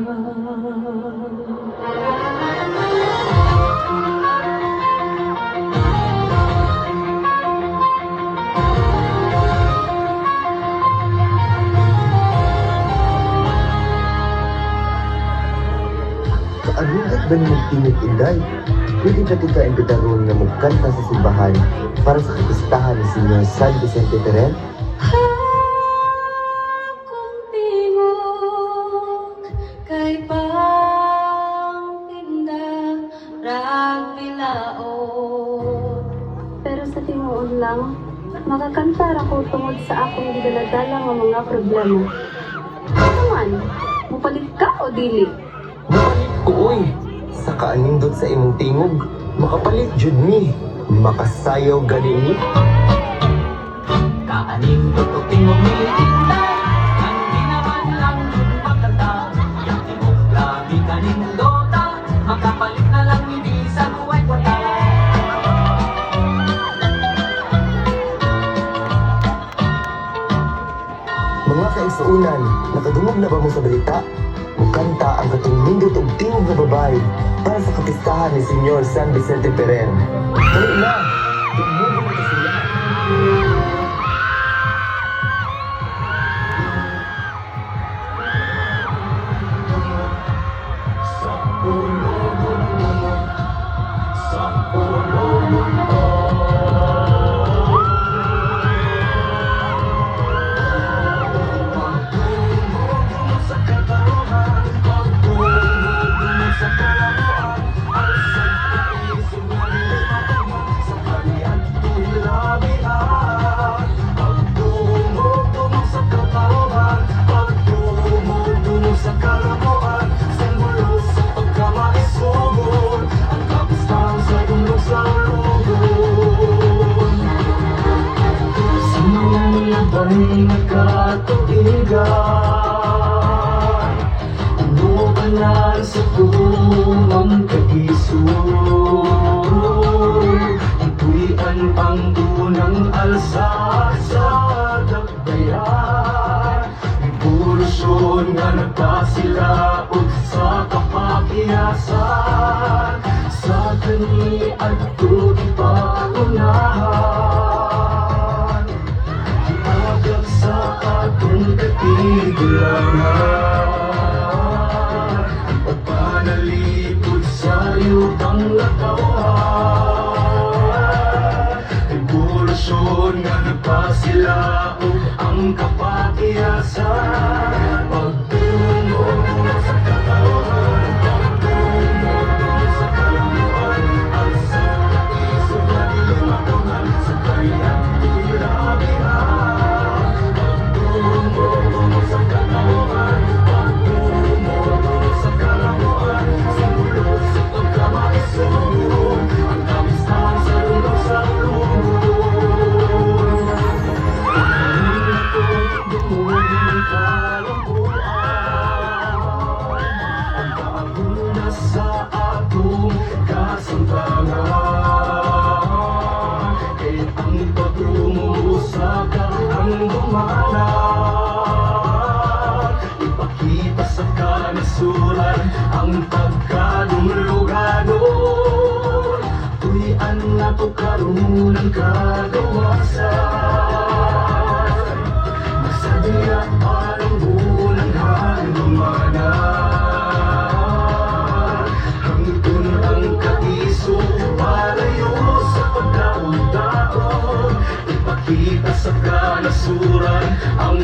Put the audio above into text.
Kaanungat ba ni magtingit inday? Pwede na tika imbitaron na magkanta sa simbahan para sa kapistahan ni Senyor San Vicente Ferrer? Kung tingog kay pangtinda rag pilaot. Pero sa tinuod lang, makakantar ako tungod sa akong gidaladala nga mga problema. Ano man, mupalit ka o dili? Mapalit ko oy! Sa kaanindot sa imong tingog, makapalit jud mi. Makasayaw gani ni. Kaaning totoo tingog ni Inday, ang di naman lang magkanta. Yang tingog labi kaning dota, makapalit na lang ni sa buhay kwata. Mga kaigsuunan, nakadungog na ba mo sa balita? Mukanta ang katong nindot og tingog na babae para sa kapistahan ni Senyor San Vicente Ferrer. Dali na! Dumugo na sila! Nagkatuigan, ano ba na sa tunong kagisod? Ito'y ang pangunang alsa sa dakbayan. Revolusyon nga nagpasilaot sa kapakiyasan, sa kani at ito ipaunahan. Agad sa atong katigilangan, pagpanalipod sa yutang lakawan. Revolusyon nga nagpasilaot ang kapakiyasan, pagtungo sa katawan, pagtungo sa kalamuan, at sa isog na limatungan sa kayang tulabihan. Sa atong kasamtangan, kaya ang pagtungo sa kahandunganan, ipakita sa kanasuran ang pagkadumluganon. Tuyan na to karoon ang kagawasan, magsadya parang bulang handumanan. Ipakita sa kanasuran ang